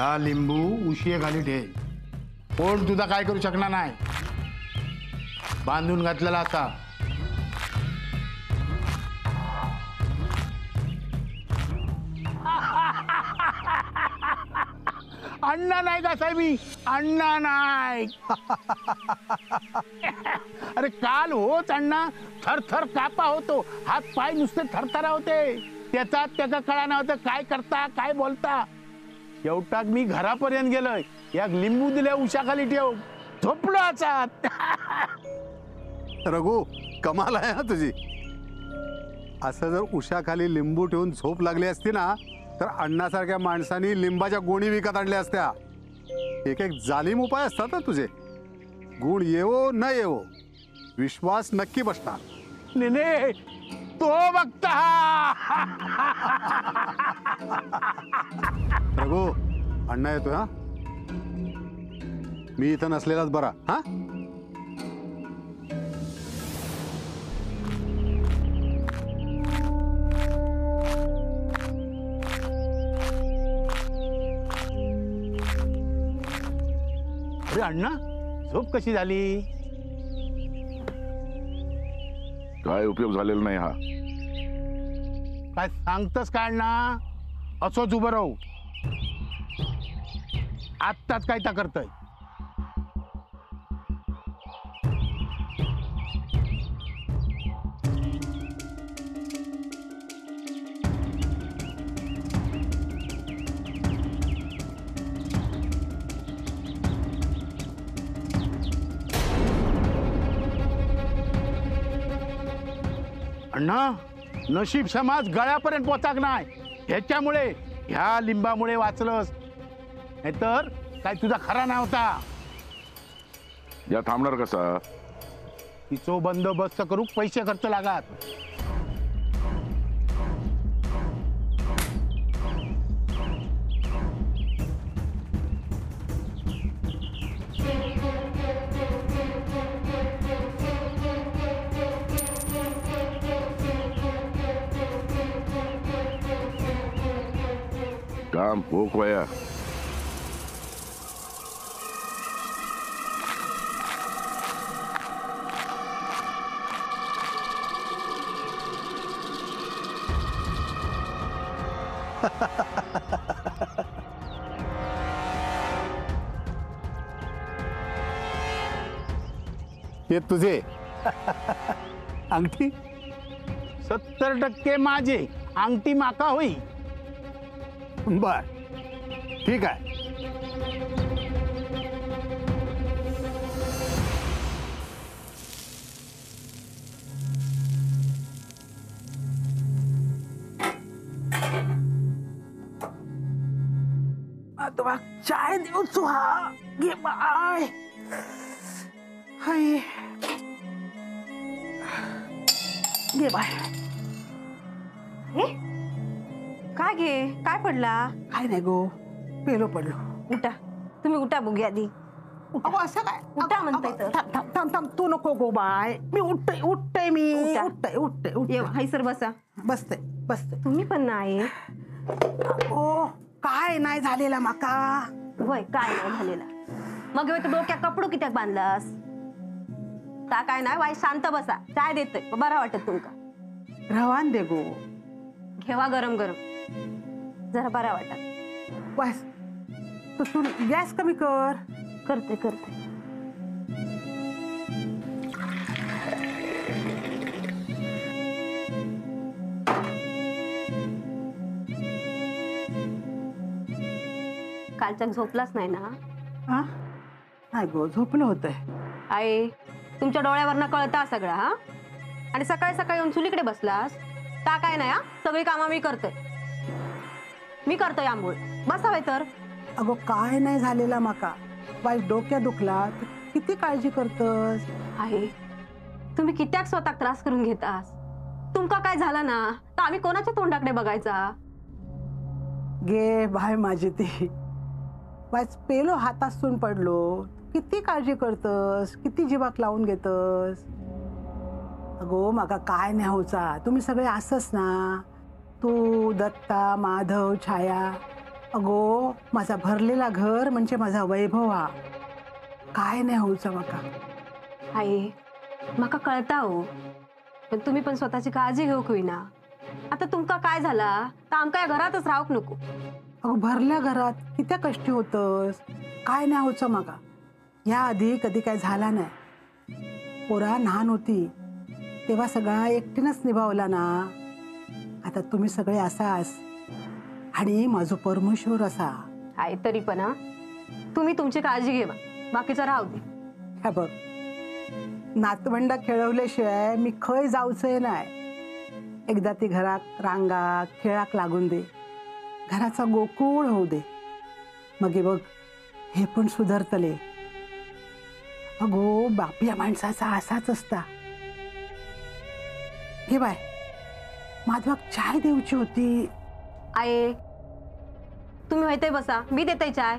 हा लिंबू उशिये खाली ठेव. कोण तुझा काय करू शकणार नाही. बांधून घातलेला आता. अण्णा नाही का साहेबी, अण्णा नाही. अरे काल होच अण्णा थरथर कापा होतो, हात पाय नुसते थरथरा होते. त्याचा कळा नव्हतं काय करता काय बोलता. शेवटाक मी घरापर्यंत गेलोय, एक लिंबू दिल्या उशाखाली ठेव, झोपलो आचात. रघु कमाल आहे हा तुझी. असं जर उशाखाली लिंबू ठेवून झोप लागली असती ना तर अण्णासारख्या माणसांनी लिंबाच्या गोणी विकत आणल्या असत्या. एक एक जालीम उपाय असतात ना तुझे. गुण येवो न येवो विश्वास नक्की बसणार. नेने तो बघता. रघु अण्णा येतोय हा. मी इथं नसलेलाच बरा. हा अरे अण्णा झोप कशी झाली. काय उपयोग झालेला नाही हा. काय सांगतस काय अण्णा. असंच उभं राहू. आत्ताच काय ता करतय. अण्णा नशीब समाज गळ्यापर्यंत पोचाक नाही. ह्याच्यामुळे ह्या लिंबामुळे वाचलंस, नाहीतर काय तुझा खरा नव्हता. या थांबणार कसा. तिचो बंदोबस्त करू पैसे खर्च लागात. काम भोक वया. हे तुझे अंगठी 70% माझे, अंगठी माका होई. बर ठीक आहे. तुला चाय देऊ सुहा. घे बाय. हाय घे बाय. हे काय घे, काय पडला. काय नाही गो, पेलो पडलो. उठा तुम्ही, उठा बघूया आधी. अगो असं काय. उठा म्हणताय तर. थांब थांब थांब थांब. तू नको गो बाय. मी उठते उठते मी उठा. उठते उठते उठते. हाय सर बसा. बसते बसते. तुम्ही पण नाही. ओ काय नाही झालेला माका. वय काय नाही झालेला. मग तू डोक्यात कपडो कित्याक बांधलास. ता काय नाही, वाय शांत बसा. चाय देतोय बरा वाटत तुमका. रवान दे गो. घेवा गरम गरम, जरा बरा वाटत. बस तू गॅस कमी कर. करते करते. कालच्या झोपलाच नाही ना. हा नाही गो, झोपलं होतंय. आई तुमच्या डोळ्यावरनं कळता सगळं. हा आणि सकाळी सकाळी येऊन चुलीकडे बसलास. ता काय नाही, हा सगळी कामं मी करतोय आंबोळ. बसावे तर. अगो काय नाही झालेला माका. बाई डोक्या दुखला तर किती काळजी करतस. आहे तुम्ही कित्याक स्वतः त्रास करून घेतास. तुमका काय झालं ना तर आम्ही कोणाच्या तोंडाकडे बघायचा. गे बाय माझी ती. बाय पेलो हातासून पडलो. किती काळजी करतस, किती जीवाक लावून घेतस. अगो माका काय नाही होचा. तुम्ही सगळे असस ना. तू दत्ता माधव छाया अगो माझा भरलेला घर म्हणजे माझा वैभव हा. काय नाही होऊचा माका. आई माका कळता हो, पण तुम्ही पण स्वतःची काळजी घेऊ होईना. आता तुमका काय झाला तर आमका या घरातच राहूक नको. अगो भरल्या घरात किती कष्टी होतस. काय नाही होऊचं माका. या आधी कधी काय झाला नाही. पोरा लहान होती तेव्हा सगळा एकटीनंच निभावला ना. आता तुम्ही सगळे असास आणि माझो परमेश्वर असा. आई तरी पण हा, तुम्ही तुमची काळजी घे, बाकीचं राहू दे. हे बघ, नातवंड खेळवल्याशिवाय मी खय जाऊचंय नाही. एकदा ती घरात रांगा खेळाक लागून दे, घराचा गोकुळ होऊ दे. मग हे बघ हे पण सुधारतले. अगो बाप या माणसाचा असाच असता. घे बाय, माधवाक चाय देऊची होती. आई तुम्ही माहिती बसा, मी देते चाय.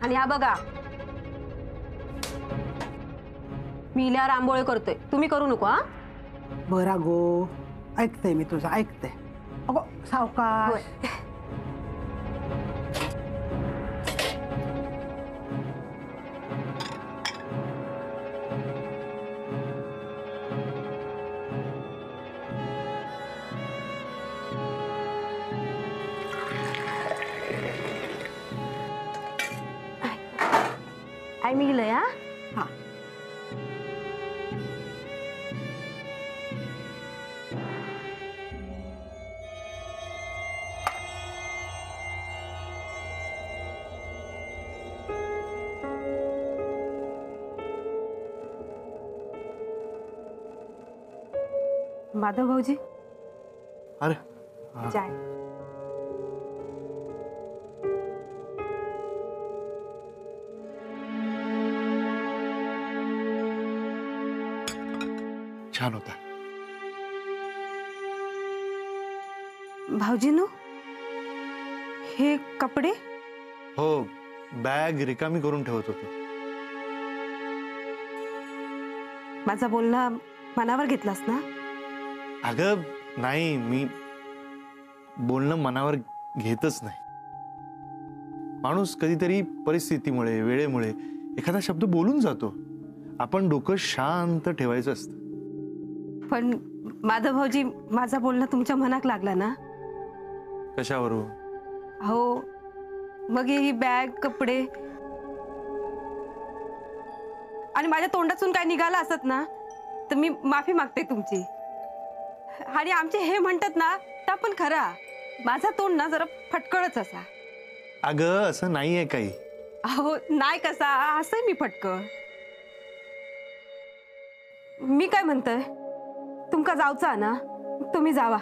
आणि हा बघा, मी इल्यावर आंबोळे करतोय, तुम्ही करू नको. हा बरा गो, ऐकते मी तुझं, ऐकते. अगो सावकाश. आई मी इलय. हा हा माधव भाऊजी अरे चाय. छान होता. भाऊजीनो हे कपडे. हो, बॅग रिकामी करून ठेवत होतो. माझा बोलणं मनावर घेतलास ना. अगं नाही, मी बोलणं मनावर घेतच नाही. माणूस कधीतरी परिस्थितीमुळे वेळेमुळे एखादा शब्द बोलून जातो. आपण डोकं शांत ठेवायचं असतं. पण माधव भाऊजी माझा बोलणं तुमच्या मनाक लागला ना. कशावरून? हो मग ही बॅग कपडे आणि माझ्या तोंडातून काय निघाला असत ना तर मी माफी मागते तुमची. आणि आमचे हे म्हणतात ना तर पण खरा, माझा तोंड ना जरा फटकळच असा. अगं असं नाहीये काही. अहो नाही कसा, असंय मी फटकळ. मी काय म्हणतोय, तुमका जाऊचा ना तुम्ही जावा.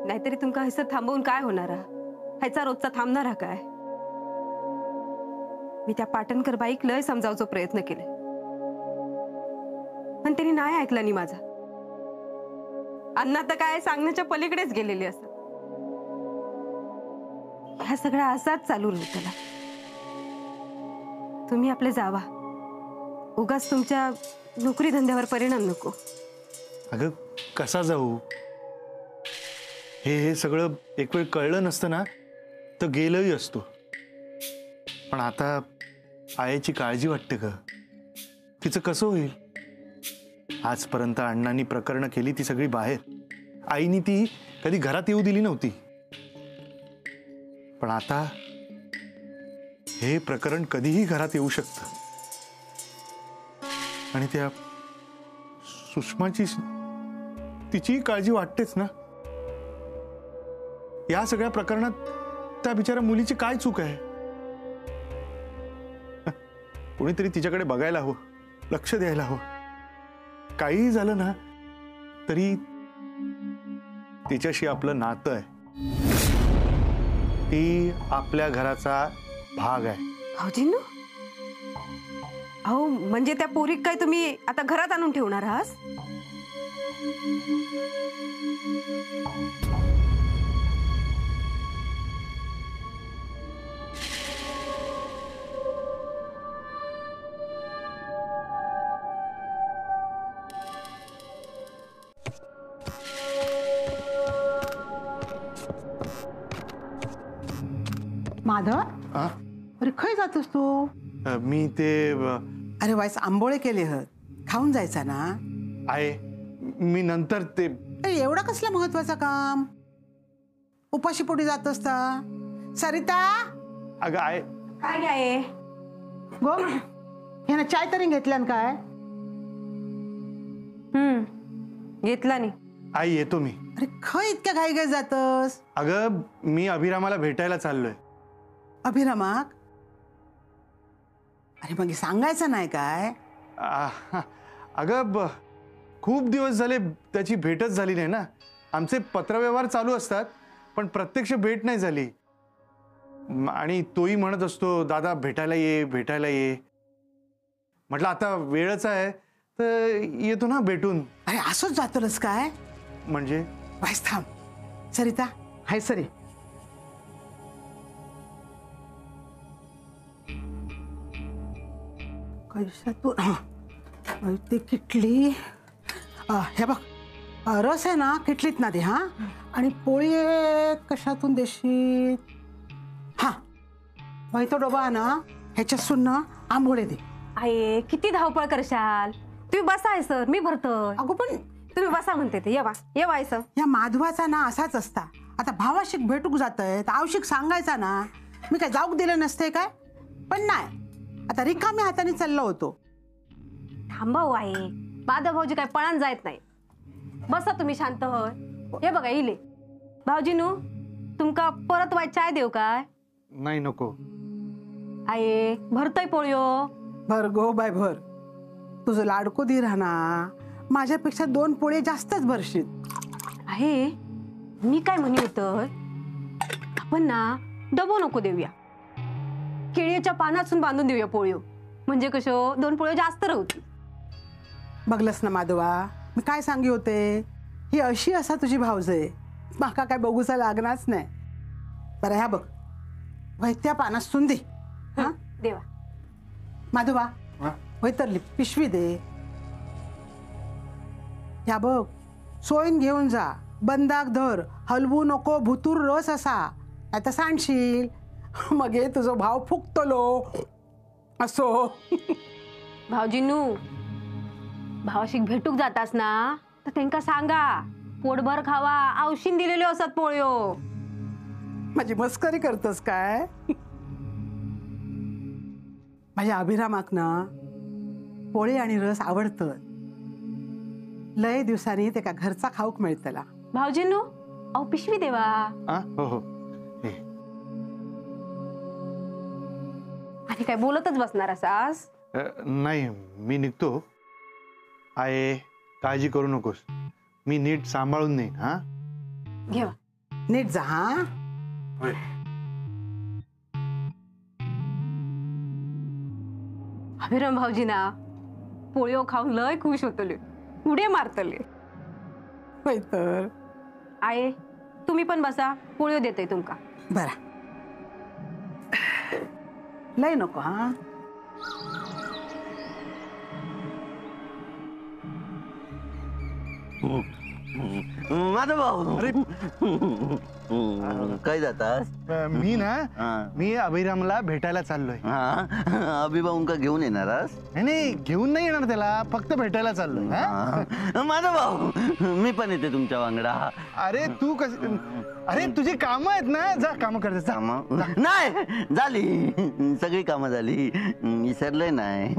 नाहीतरी तुमका हैसर थांबवून काय होणार, ह्याचा रोजचा थांबणार काय. मी त्या पाटणकर बाईक लय समजावचा प्रयत्न केले पण त्यांनी नाही ऐकला नाही माझा. अण्णा तर काय सांगण्याच्या पलीकडेच गेलेले असत. ह्या सगळा असाच चालू राहू त्याला. तुम्ही आपले जावा, उगाच तुमच्या नोकरी धंद्यावर परिणाम नको. अगं कसा जाऊ? हे सगळं एक वेळ कळलं नसतं ना तर गेलंही असतो. पण आता आईची काळजी वाटते का? तिचं कसं होईल? आजपर्यंत अण्णांनी प्रकरणं केली ती सगळी बाहेर. आईनी ती कधी घरात येऊ दिली नव्हती. पण आता हे प्रकरण कधीही घरात येऊ शकतं. आणि त्या सुषमाची तिची काळजी वाटतेच ना. या सगळ्या प्रकरणात त्या बिचाऱ्या मुलीची काय चूक आहे? कोणीतरी तिच्याकडे बघायला हवं, लक्ष द्यायला हवं. काहीही झालं ना तरी तिच्याशी आपलं नातं आहे. ती आपल्या घराचा भाग आहे. भाऊजींनो, अहो म्हणजे त्या पोरीक काय तुम्ही आता घरात आणून ठेवणार आहात? माधव हा? अरे खय जातोस तू? मी ते अरे वाईस आंबोळे केले हत, खाऊन जायचा ना. आहे मी नंतर ते अरे एवढा कसला महत्वाचा काम? उपाशी पोटी जात असता. सरिता अगं आहे काय आहे? गो ह्यानं चाय तरी घेतल्यान काय? घेतला नाही. आई येतो मी. अरे खय इतक्या घाई घाई जातस? अगं मी अभिरामाला भेटायला चाललोय. अभिरामाक? अरे मग सांगायचं नाही काय? अगं खूप दिवस झाले त्याची भेटच झाली नाही ना. आमचे पत्रव्यवहार चालू असतात पण प्रत्यक्ष भेट नाही झाली. आणि तोही म्हणत असतो दादा भेटायला ये भेटायला ये. म्हटलं आता वेळच आहे तर येतो ना भेटून. अरे असंच जातलस काय? म्हणजे वाईस थांब. सरिता हाय सरी. कैसातून ते किटली हे बघ रस आहे ना किटलीत ना दे. हा आणि पोळी कशातून देशील? हा बाई तो डबा ना ह्याच्यात सुन्न आंबोळे दे. आहे किती धावपळ करशाल? तुम्ही बसा आहे सर, मी भरतोय. अगो पण तुम्ही बसा म्हणते ते. येवा आहे सर. या माधवाचा ना असाच असता. आता भावाशिक भेटूक जातय तर आवशिक सांगायचा ना. मी काय जाऊक दिलं नसते काय? पण नाही, आता रिकाम्या हाताने चाललो होतो. थांबा हो आहे, माधव भाऊजी काय पळान जायत नाही. बसा तुम्ही शांत होय. हे बघा इले भाऊजीनू तुमका परत वाईट चाय देऊ काय? नाही नको. आहे भरतोय पोळ्यो. भर गो बाय भर. तुझं लाडको दीर राहना माझ्यापेक्षा 2 पोळे जास्तच भरशील. आहे मी काय म्हणी होतोय, आपण ना डबो नको देऊया, केळीच्या पानातून बांधून देऊया पोळ्यो. म्हणजे कशो 2 पोळ्यो जास्त राहतील. बघलस ना माधवा, मी काय सांगी होते. ही अशी असा तुझी भावज आहे, माका काय बघूचा लागणारच नाही. बरं ह्या बघ वैत्या पानातून दे. हा देवा. माधवा वैतरली पिशवी दे. ह्या बघ सोयीन घेऊन जा. बंदाक धर, हलवू नको. भुतूर रस असा आता सांडशील मग हे तुझो भाव फुकतलो असो. भाऊजीनू भावाशी भेटूक जातास ना तर त्यांका सांगा पोटभर खावा. औषध दिलेले असतात पोळ्यो. माझी मस्करी करतस काय? माझ्या अभिरामाक ना पोळी आणि रस आवडतं. लय दिवसांनी ते का घरचा खाऊक मिळतला. भाऊजीनू अहो पिशवी देवा. हो हो. आणि काय बोलतच बसणार असास? नाही मी निघतो. आहे काळजी करू नकोस, मी नीट सांभाळून नाही. हा घेवा. नीट जा. हा अभिराम भाऊजी ना पोळ्यो खाऊन लय खुश होतले, उडे मारतले. होय तर. आहे तुम्ही पण बसा, पोळ्यो देते तुमका. बरा लय नको. हा माझा भाऊ. अरे काय जातास? मी ना हा. मी अभिरामला भेटायला चाललोय. हा अभिभाऊंका घेऊन येणारास? नाही घेऊन नाही येणार त्याला, फक्त भेटायला चाललोय. हा? माझा भाऊ मी पण येते तुमच्या वांगडा. अरे तू कस, अरे तुझी कामं आहेत ना, जा कामं करते. नाही झाली, सगळी कामं झाली. विसरलंय नाही.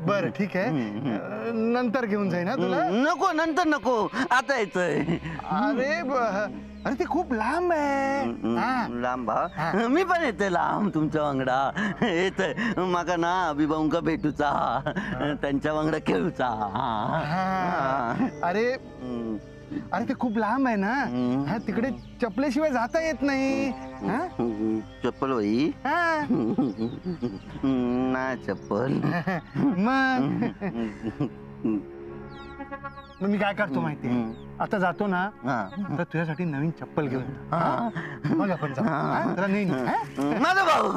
बर ठीक आहे, नंतर घेऊन जाईन ना तुला. नको नंतर नको, आता यायचंय. अरे ते खूप लांब आहे. लांब? मी पण येते लांब तुमच्या वांगडा. येतय माका ना अभिभाऊंका भेटूचा, त्यांच्या वांगडा खेळूचा. अरे अरे ते खूप लांब आहे ना, तिकडे चपलेशिवाय जाता येत नाही. चप्पल वही ना चप्पल. मग मी काय करतो माहितीये, आता जातो ना तर तुझ्यासाठी नवीन चप्पल घेऊन मग आपण माझा भाऊ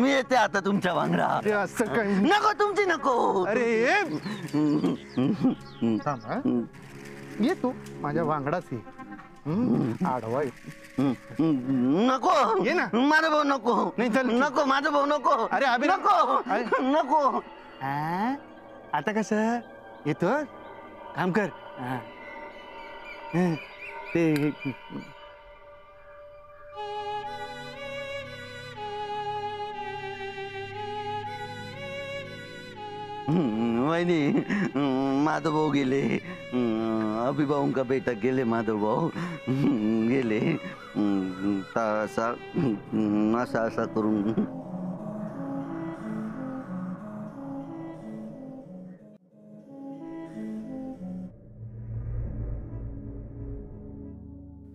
मी येते आता तुमच्या वांगडा. असं काही नको तुमची नको. अरे ये तू माझ्या वांगडाच ये. आडवा आहे. नको ये ना. माझा भाऊ नको नाही, चल. नको माझा भाऊ नको अरे, अभि- नको अरे. नको हा? आता कसं येतो काम कर. हा. हं, ते वहिनी माधव भाऊ गेले अभिभाऊ का बेटा गेले माधव भाऊ गेले असा असा असा करून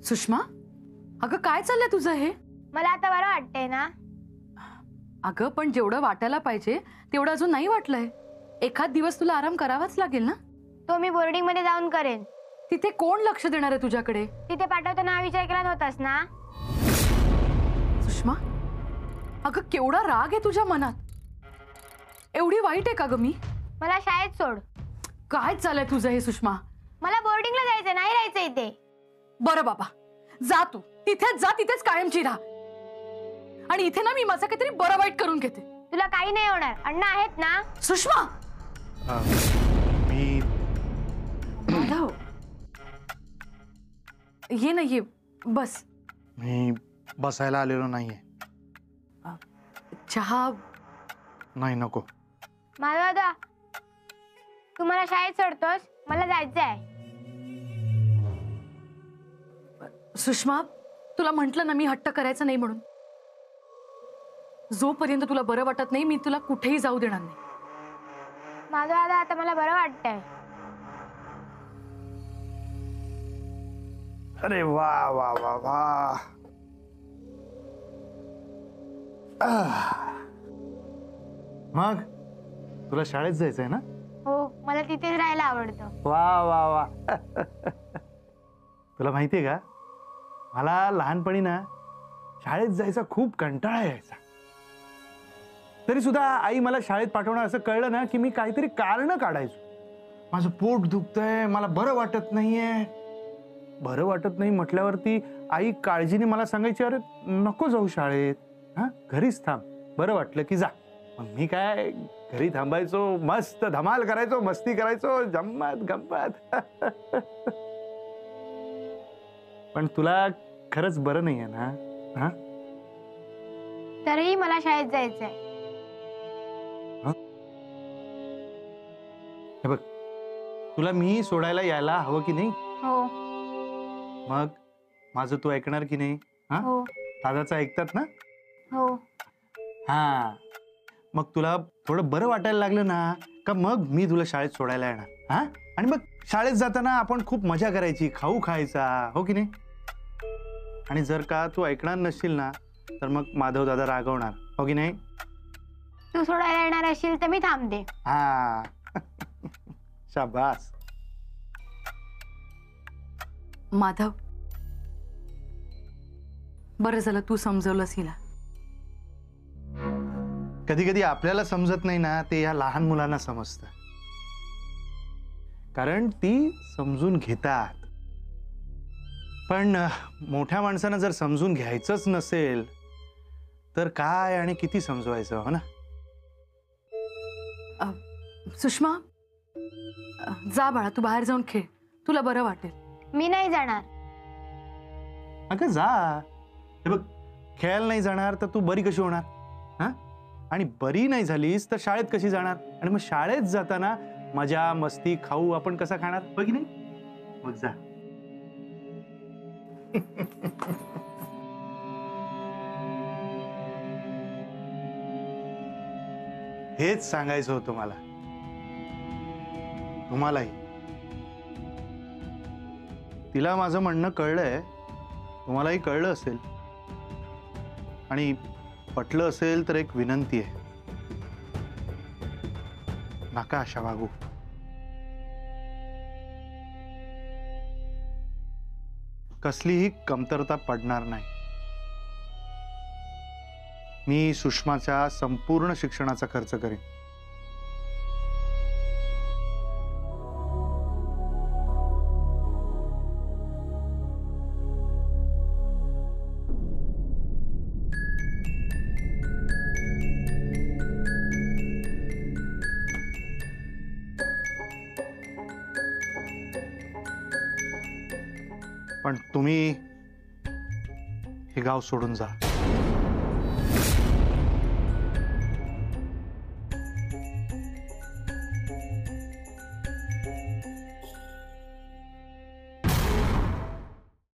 सुषमा, अगं काय चाललंय तुझं हे? मला आता बरं वाटतंय ना. अगं पण जेवढं वाटायला पाहिजे तेवढं अजून नाही वाटलंय. एखाद दिवस तुला आराम करावाच लागेल ना. तो मी बोर्डिंग मध्ये जाऊन करेन. तिथे कोण लक्ष देणार आहे तुझ्याकडे? तिथे पाठवताना हा विचार केला नव्हतास ना. सुषमा, अगं केवढा राग आहे तुझ्या मनात. एवढी वाईट आहे का ग मी? मला शाळेत सोड. काय चाललंय तुझं हे सुषमा? मला बोर्डिंगला जायचं नाही राहायचं इथे. बरं बाबा, जा तू तिथेच जा, तिथेच कायमची राहा. आणि इथे ना मी माझं काहीतरी बरं वाईट करून घेते. तुला काही नाही होणार. अण्णा आहेत ना. सुषमा, मी माधव, ये ना ये, बस. मी बसायला आलेलो नाहीये. चहा? नाही, नको. माझा दादा, तू मला शाळेत सोडतोस? मला जायचं आहे. सुषमा, तुला म्हंटल ना मी हट्ट करायचं नाही म्हणून. जोपर्यंत तुला बरं वाटत नाही मी तुला कुठेही जाऊ देणार नाही. माझा दादा, आता मला बरं वाटतंय. अरे वा वा वा वा. मग तुला शाळेत जायचंय ना? हो, मला तिथेच राहायला आवडतं. वा वा वा. तुला माहितीये का, मला लहानपणी ना शाळेत जायचा खूप कंटाळा यायचा. तरी सुद्धा आई मला शाळेत पाठवणार असं कळलं ना की मी काहीतरी कारण काढायचो. माझं पोट दुखतंय, मला बरं वाटत नाहीये. बरं वाटत नाही म्हटल्यावरती आई काळजीने मला सांगायची, अरे नको जाऊ शाळेत, हा घरीच थांब, बरं वाटलं की जा. मग मी काय घरी थांबायचो, मस्त धमाल करायचो, मस्ती करायचो, गंमत गंमत. पण तुला खरंच बरं नाहीये ना? हा, तरीही मला शाळेत जायचंय. हे बघ, तुला मी सोडायला यायला हवं की नाही? हो मग माझं तू ऐकणार की नाही? हा, हो दादाचं ऐकतात ना? हो. हा, मग तुला थोडं बरं वाटायला लागलं ना का मग मी तुला शाळेत सोडायला येणार. हा, आणि मग शाळेत जाताना आपण खूप मजा करायची, खाऊ खायचा, हो की नाही? आणि जर का तू ऐकणार नसशील ना तर मग माधव दादा रागवणार, हो की नाही? तू सोडायला येणार असशील तर मी थांबते. हा. शाबास. माधव, बरं झालं तू समजवलंस हिला. कधी कधी आपल्याला समजत नाही ना ते या लहान मुलांना समजतं, कारण ती समजून घेतात. पण मोठ्या माणसांना जर समजून घ्यायचंच नसेल तर काय आणि किती समजवायचं, हो ना? सुषमा, जा बाळा, तू बाहेर जाऊन खेळ, तुला बरं वाटेल. मी नाही जाणार. अगं जा. हे बघ, खेळायला नाही जाणार तर तू बरी कशी होणार? हा, आणि बरी नाही झालीस तर शाळेत कशी जाणार? आणि मग शाळेत जाताना मजा मस्ती खाऊ आपण कसा खाणार, हो की नाही? मग जा. हेच सांगायचं होतं मला, तुम्हालाही. तिला माझं म्हणणं कळलंय, तुम्हालाही कळलं असेल. आणि पटलं असेल तर एक विनंती आहे, नका अशा वागू. कसलीही कमतरता पडणार नाही. मी सुषमाच्या संपूर्ण शिक्षणाचा खर्च करेन. पण तुम्ही हे गाव सोडून जा.